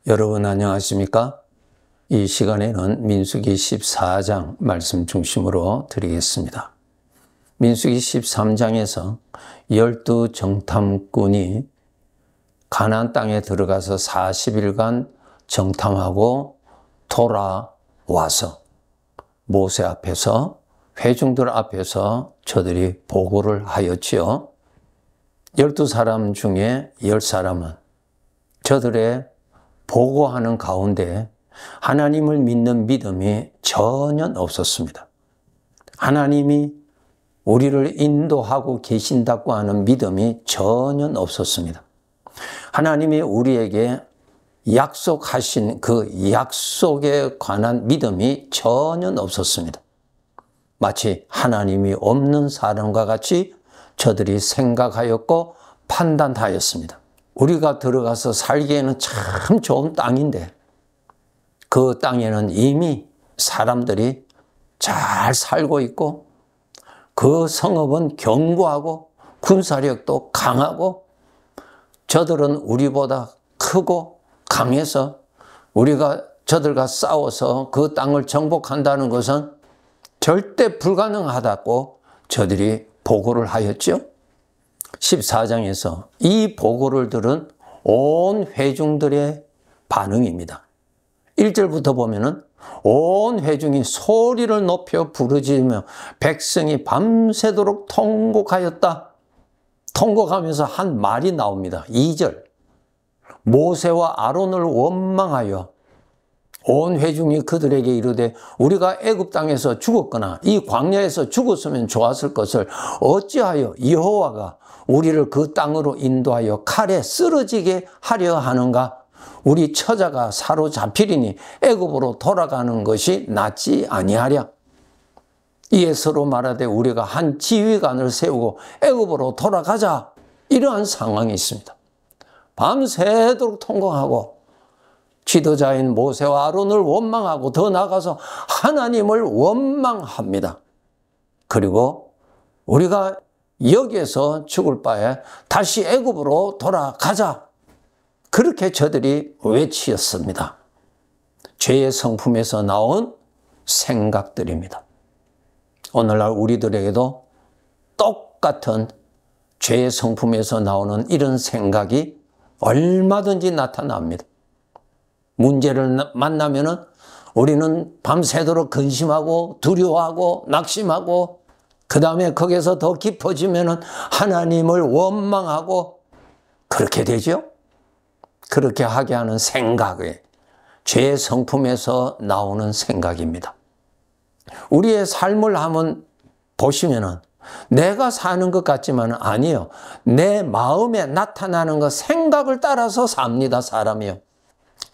여러분 안녕하십니까? 이 시간에는 민수기 14장 말씀 중심으로 드리겠습니다. 민수기 13장에서 12정탐꾼이 가나안 땅에 들어가서 40일간 정탐하고 돌아와서 모세 앞에서 회중들 앞에서 저들이 보고를 하였지요. 12사람 중에 10사람은 저들의 보고하는 가운데 하나님을 믿는 믿음이 전혀 없었습니다. 하나님이 우리를 인도하고 계신다고 하는 믿음이 전혀 없었습니다. 하나님이 우리에게 약속하신 그 약속에 관한 믿음이 전혀 없었습니다. 마치 하나님이 없는 사람과 같이 저들이 생각하였고 판단하였습니다. 우리가 들어가서 살기에는 참 좋은 땅인데 그 땅에는 이미 사람들이 잘 살고 있고 그 성읍은 견고하고 군사력도 강하고 저들은 우리보다 크고 강해서 우리가 저들과 싸워서 그 땅을 정복한다는 것은 절대 불가능하다고 저들이 보고를 하였죠. 14장에서 이 보고를 들은 온 회중들의 반응입니다. 1절부터 보면은 온 회중이 소리를 높여 부르짖으며 백성이 밤새도록 통곡하였다. 통곡하면서 한 말이 나옵니다. 2절 모세와 아론을 원망하여 온 회중이 그들에게 이르되 우리가 애굽 땅에서 죽었거나 이 광야에서 죽었으면 좋았을 것을 어찌하여 여호와가 우리를 그 땅으로 인도하여 칼에 쓰러지게 하려 하는가? 우리 처자가 사로잡히리니 애굽으로 돌아가는 것이 낫지 아니하랴. 이에 서로 말하되 우리가 한 지휘관을 세우고 애굽으로 돌아가자. 이러한 상황이 있습니다. 밤새도록 통곡하고 지도자인 모세와 아론을 원망하고 더 나아가서 하나님을 원망합니다. 그리고 우리가 여기에서 죽을 바에 다시 애굽으로 돌아가자. 그렇게 저들이 외치었습니다. 죄의 성품에서 나온 생각들입니다. 오늘날 우리들에게도 똑같은 죄의 성품에서 나오는 이런 생각이 얼마든지 나타납니다. 문제를 만나면은 우리는 밤새도록 근심하고 두려워하고 낙심하고 그 다음에 거기에서 더 깊어지면은 하나님을 원망하고 그렇게 되죠. 그렇게 하게 하는 생각이 죄의 성품에서 나오는 생각입니다. 우리의 삶을 한번 보시면은 내가 사는 것 같지만 아니에요. 내 마음에 나타나는 것 생각을 따라서 삽니다. 사람이요.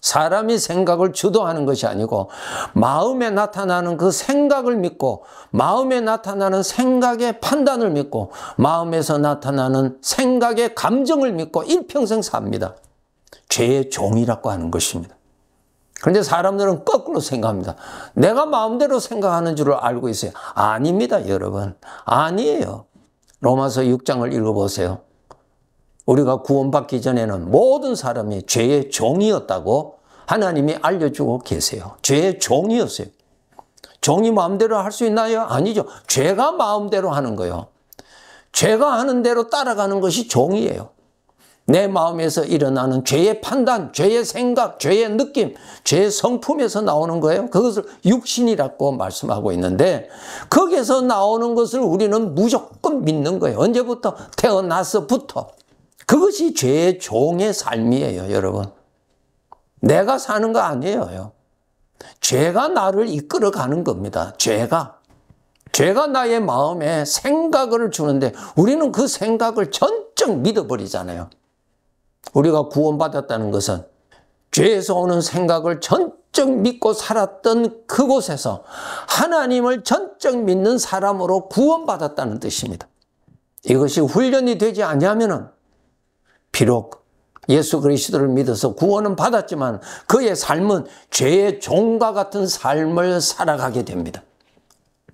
사람이 생각을 주도하는 것이 아니고 마음에 나타나는 그 생각을 믿고 마음에 나타나는 생각의 판단을 믿고 마음에서 나타나는 생각의 감정을 믿고 일평생 삽니다. 죄의 종이라고 하는 것입니다. 그런데 사람들은 거꾸로 생각합니다. 내가 마음대로 생각하는 줄을 알고 있어요. 아닙니다, 여러분. 아니에요. 로마서 6장을 읽어보세요. 우리가 구원받기 전에는 모든 사람이 죄의 종이었다고 하나님이 알려주고 계세요. 죄의 종이었어요. 종이 마음대로 할 수 있나요? 아니죠. 죄가 마음대로 하는 거예요. 죄가 하는 대로 따라가는 것이 종이에요. 내 마음에서 일어나는 죄의 판단, 죄의 생각, 죄의 느낌, 죄의 성품에서 나오는 거예요. 그것을 육신이라고 말씀하고 있는데 거기에서 나오는 것을 우리는 무조건 믿는 거예요. 언제부터? 태어나서부터. 그것이 죄의 종의 삶이에요, 여러분. 내가 사는 거 아니에요. 죄가 나를 이끌어가는 겁니다. 죄가 나의 마음에 생각을 주는데 우리는 그 생각을 전적 믿어버리잖아요. 우리가 구원받았다는 것은 죄에서 오는 생각을 전적 믿고 살았던 그곳에서 하나님을 전적 믿는 사람으로 구원받았다는 뜻입니다. 이것이 훈련이 되지 않으면은 비록 예수 그리스도를 믿어서 구원은 받았지만 그의 삶은 죄의 종과 같은 삶을 살아가게 됩니다.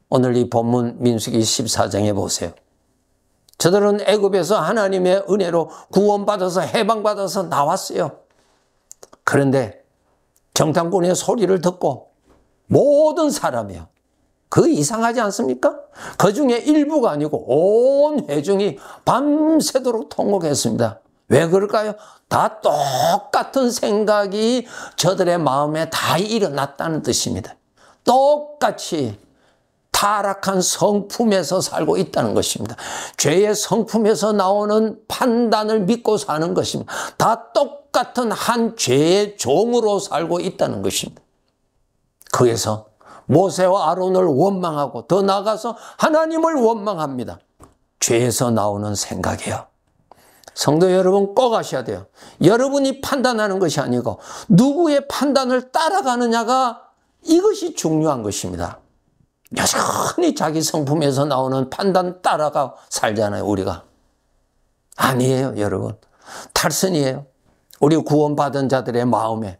오늘 이 본문 민수기 14장에 보세요. 저들은 애굽에서 하나님의 은혜로 구원받아서 해방받아서 나왔어요. 그런데 정탐꾼의 소리를 듣고 모든 사람이요. 그 이상하지 않습니까? 그 중에 일부가 아니고 온 회중이 밤새도록 통곡했습니다. 왜 그럴까요? 다 똑같은 생각이 저들의 마음에 다 일어났다는 뜻입니다. 똑같이 타락한 성품에서 살고 있다는 것입니다. 죄의 성품에서 나오는 판단을 믿고 사는 것입니다. 다 똑같은 한 죄의 종으로 살고 있다는 것입니다. 그래서 모세와 아론을 원망하고 더 나아가서 하나님을 원망합니다. 죄에서 나오는 생각이에요. 성도 여러분 꼭 아셔야 돼요. 여러분이 판단하는 것이 아니고 누구의 판단을 따라가느냐가 이것이 중요한 것입니다. 여전히 자기 성품에서 나오는 판단 따라가 살잖아요, 우리가. 아니에요, 여러분. 탈선이에요. 우리 구원받은 자들의 마음에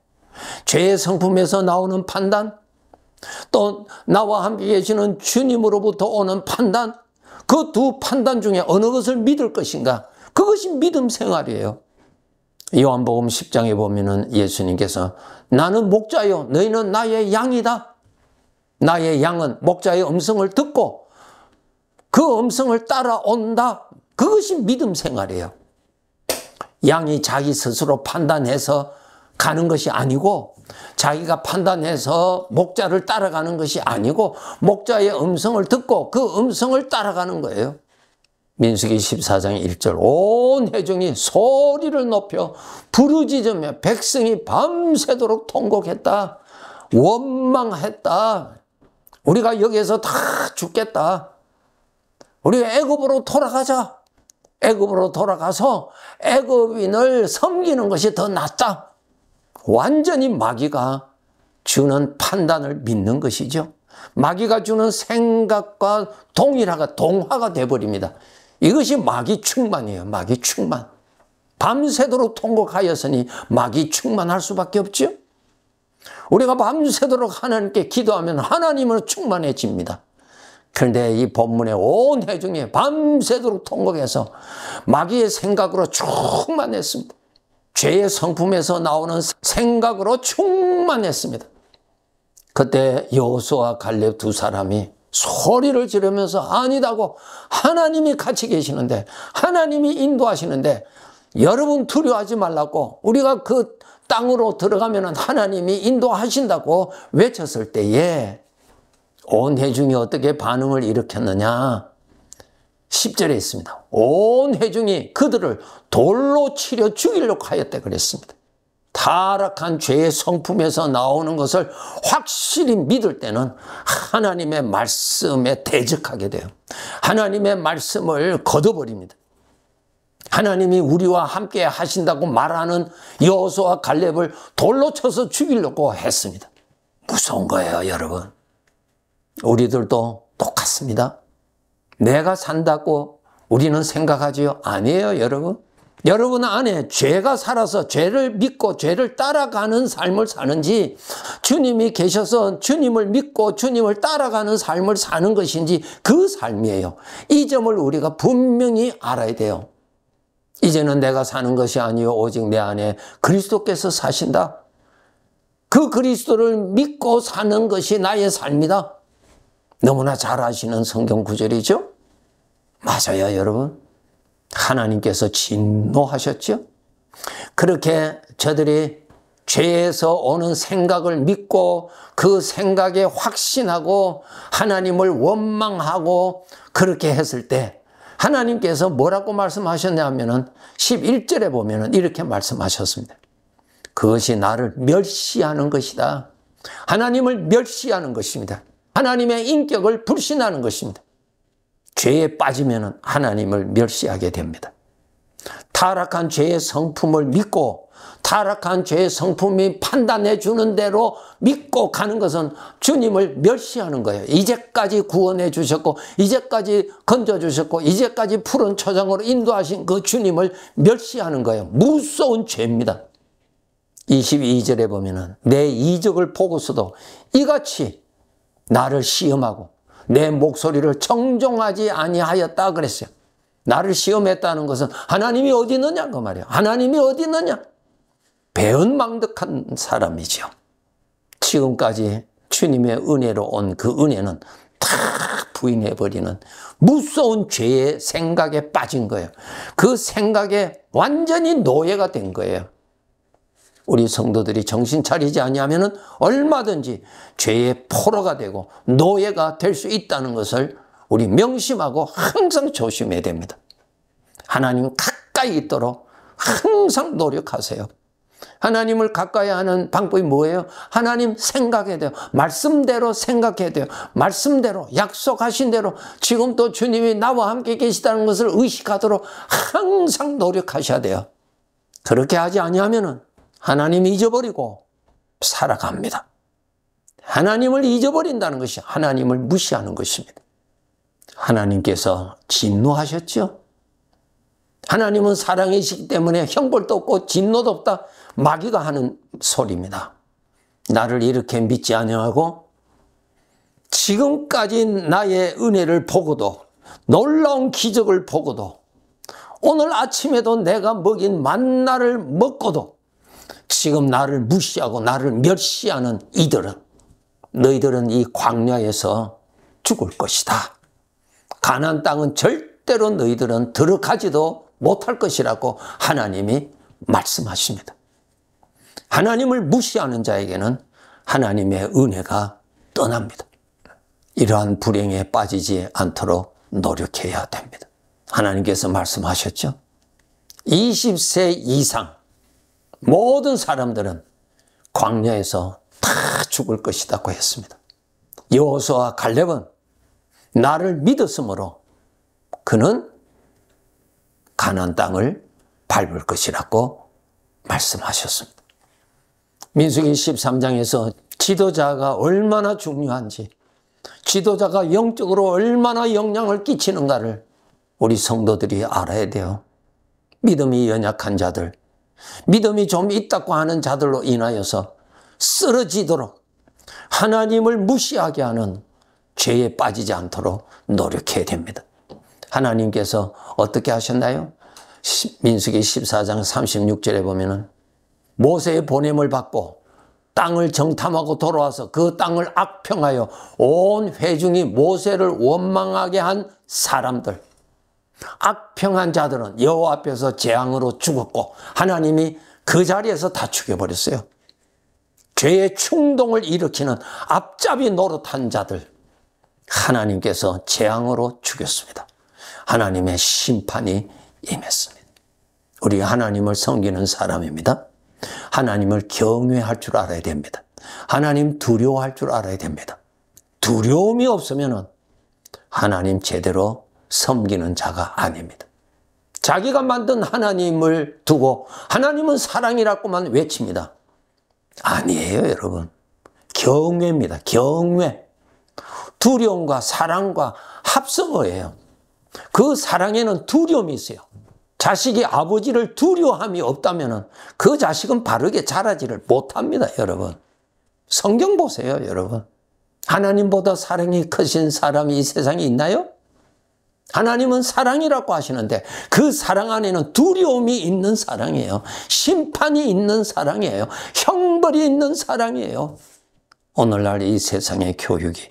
죄의 성품에서 나오는 판단, 또 나와 함께 계시는 주님으로부터 오는 판단, 그 두 판단 중에 어느 것을 믿을 것인가? 그것이 믿음 생활이에요. 요한복음 10장에 보면은 예수님께서 나는 목자요, 너희는 나의 양이다. 나의 양은 목자의 음성을 듣고 그 음성을 따라온다. 그것이 믿음 생활이에요. 양이 자기 스스로 판단해서 가는 것이 아니고 자기가 판단해서 목자를 따라가는 것이 아니고 목자의 음성을 듣고 그 음성을 따라가는 거예요. 민수기 14장 1절 온 회중이 소리를 높여 부르짖으며 백성이 밤새도록 통곡했다. 원망했다. 우리가 여기에서 다 죽겠다. 우리가 애굽으로 돌아가자. 애굽으로 돌아가서 애굽인을 섬기는 것이 더 낫다. 완전히 마귀가 주는 판단을 믿는 것이죠. 마귀가 주는 생각과 동화가 되어버립니다. 이것이 마귀 충만이에요. 마귀 충만. 밤새도록 통곡하였으니 마귀 충만할 수밖에 없죠. 우리가 밤새도록 하나님께 기도하면 하나님으로 충만해집니다. 그런데 이 본문의 온 회중이 밤새도록 통곡해서 마귀의 생각으로 충만했습니다. 죄의 성품에서 나오는 생각으로 충만했습니다. 그때 여호수아와 갈렙 두 사람이 소리를 지르면서 아니다고, 하나님이 같이 계시는데, 하나님이 인도하시는데 여러분 두려워하지 말라고, 우리가 그 땅으로 들어가면 하나님이 인도하신다고 외쳤을 때에 온 회중이 어떻게 반응을 일으켰느냐? 10절에 있습니다. 온 회중이 그들을 돌로 치려 죽이려고 하였다 그랬습니다. 타락한 죄의 성품에서 나오는 것을 확실히 믿을 때는 하나님의 말씀에 대적하게 돼요. 하나님의 말씀을 걷어버립니다. 하나님이 우리와 함께 하신다고 말하는 여호수아와 갈렙을 돌로 쳐서 죽이려고 했습니다. 무서운 거예요, 여러분. 우리들도 똑같습니다. 내가 산다고 우리는 생각하지요? 아니에요, 여러분. 여러분 안에 죄가 살아서 죄를 믿고 죄를 따라가는 삶을 사는지, 주님이 계셔서 주님을 믿고 주님을 따라가는 삶을 사는 것인지, 그 삶이에요. 이 점을 우리가 분명히 알아야 돼요. 이제는 내가 사는 것이 아니요 오직 내 안에 그리스도께서 사신다. 그 그리스도를 믿고 사는 것이 나의 삶이다. 너무나 잘 아시는 성경 구절이죠? 맞아요, 여러분. 하나님께서 진노하셨죠? 그렇게 저들이 죄에서 오는 생각을 믿고 그 생각에 확신하고 하나님을 원망하고 그렇게 했을 때 하나님께서 뭐라고 말씀하셨냐면은 11절에 보면은 이렇게 말씀하셨습니다. 그것이 나를 멸시하는 것이다. 하나님을 멸시하는 것입니다. 하나님의 인격을 불신하는 것입니다. 죄에 빠지면 하나님을 멸시하게 됩니다. 타락한 죄의 성품을 믿고 타락한 죄의 성품이 판단해 주는 대로 믿고 가는 것은 주님을 멸시하는 거예요. 이제까지 구원해 주셨고 이제까지 건져 주셨고 이제까지 푸른 초장으로 인도하신 그 주님을 멸시하는 거예요. 무서운 죄입니다. 22절에 보면은 내 이적을 보고서도 이같이 나를 시험하고 내 목소리를 청종하지 아니하였다 그랬어요. 나를 시험했다는 것은 하나님이 어디 있느냐 그 말이에요. 하나님이 어디 있느냐? 배은망덕한 사람이죠. 지금까지 주님의 은혜로 온 그 은혜는 다 부인해버리는 무서운 죄의 생각에 빠진 거예요. 그 생각에 완전히 노예가 된 거예요. 우리 성도들이 정신 차리지 아니하면 얼마든지 죄의 포로가 되고 노예가 될 수 있다는 것을 우리 명심하고 항상 조심해야 됩니다. 하나님 가까이 있도록 항상 노력하세요. 하나님을 가까이 하는 방법이 뭐예요? 하나님 생각해야 돼요. 말씀대로 생각해야 돼요. 말씀대로 약속하신 대로 지금 또 주님이 나와 함께 계시다는 것을 의식하도록 항상 노력하셔야 돼요. 그렇게 하지 아니하면 하나님 잊어버리고 살아갑니다. 하나님을 잊어버린다는 것이 하나님을 무시하는 것입니다. 하나님께서 진노하셨죠? 하나님은 사랑이시기 때문에 형벌도 없고 진노도 없다. 마귀가 하는 소리입니다. 나를 이렇게 믿지 아니하고 지금까지 나의 은혜를 보고도 놀라운 기적을 보고도 오늘 아침에도 내가 먹인 만나를 먹고도 지금 나를 무시하고 나를 멸시하는 이들은 너희들은 이 광야에서 죽을 것이다. 가나안 땅은 절대로 너희들은 들어가지도 못할 것이라고 하나님이 말씀하십니다. 하나님을 무시하는 자에게는 하나님의 은혜가 떠납니다. 이러한 불행에 빠지지 않도록 노력해야 됩니다. 하나님께서 말씀하셨죠. 20세 이상 모든 사람들은 광야에서 다 죽을 것이라고 했습니다. 여호수아와 갈렙은 나를 믿었으므로 그는 가나안 땅을 밟을 것이라고 말씀하셨습니다. 민수기 13장에서 지도자가 얼마나 중요한지, 지도자가 영적으로 얼마나 영향을 끼치는가를 우리 성도들이 알아야 돼요. 믿음이 연약한 자들, 믿음이 좀 있다고 하는 자들로 인하여서 쓰러지도록 하나님을 무시하게 하는 죄에 빠지지 않도록 노력해야 됩니다. 하나님께서 어떻게 하셨나요? 민수기 14장 36절에 보면은 모세의 보냄을 받고 땅을 정탐하고 돌아와서 그 땅을 악평하여 온 회중이 모세를 원망하게 한 사람들, 악평한 자들은 여호와 앞에서 재앙으로 죽었고 하나님이 그 자리에서 다 죽여버렸어요. 죄의 충동을 일으키는 앞잡이 노릇한 자들, 하나님께서 재앙으로 죽였습니다. 하나님의 심판이 임했습니다. 우리가 하나님을 섬기는 사람입니다. 하나님을 경외할 줄 알아야 됩니다. 하나님 두려워할 줄 알아야 됩니다. 두려움이 없으면 하나님 제대로 섬기는 자가 아닙니다. 자기가 만든 하나님을 두고 하나님은 사랑이라고만 외칩니다. 아니에요, 여러분. 경외입니다. 경외. 두려움과 사랑과 합성어예요. 그 사랑에는 두려움이 있어요. 자식이 아버지를 두려워함이 없다면 그 자식은 바르게 자라지를 못합니다, 여러분. 성경 보세요, 여러분. 하나님보다 사랑이 크신 사람이 이 세상에 있나요? 하나님은 사랑이라고 하시는데 그 사랑 안에는 두려움이 있는 사랑이에요. 심판이 있는 사랑이에요. 형벌이 있는 사랑이에요. 오늘날 이 세상의 교육이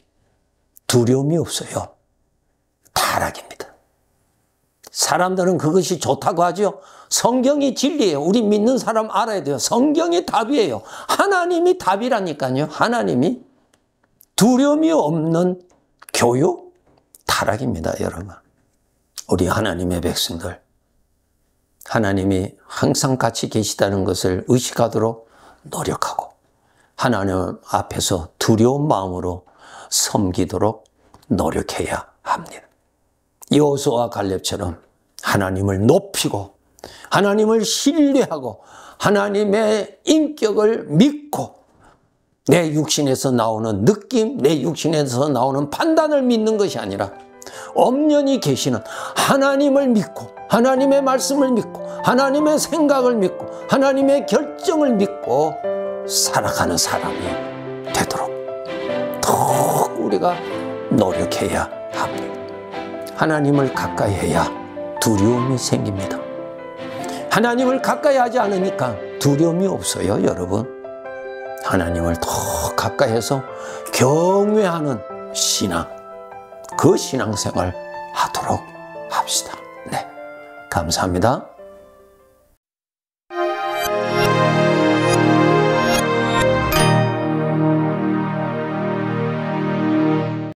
두려움이 없어요. 타락입니다. 사람들은 그것이 좋다고 하죠. 성경이 진리예요. 우리 믿는 사람 알아야 돼요. 성경이 답이에요. 하나님이 답이라니까요. 하나님이. 두려움이 없는 교육? 타락입니다, 여러분. 우리 하나님의 백성들, 하나님이 항상 같이 계시다는 것을 의식하도록 노력하고 하나님 앞에서 두려운 마음으로 섬기도록 노력해야 합니다. 여호수아와 갈렙처럼 하나님을 높이고 하나님을 신뢰하고 하나님의 인격을 믿고 내 육신에서 나오는 느낌, 내 육신에서 나오는 판단을 믿는 것이 아니라 엄연히 계시는 하나님을 믿고 하나님의 말씀을 믿고 하나님의 생각을 믿고 하나님의 결정을 믿고 살아가는 사람이 되도록 더욱 우리가 노력해야 합니다. 하나님을 가까이 해야 두려움이 생깁니다. 하나님을 가까이 하지 않으니까 두려움이 없어요, 여러분. 하나님을 더 가까이에서 경외하는 신앙, 그 신앙생활 하도록 합시다. 네, 감사합니다.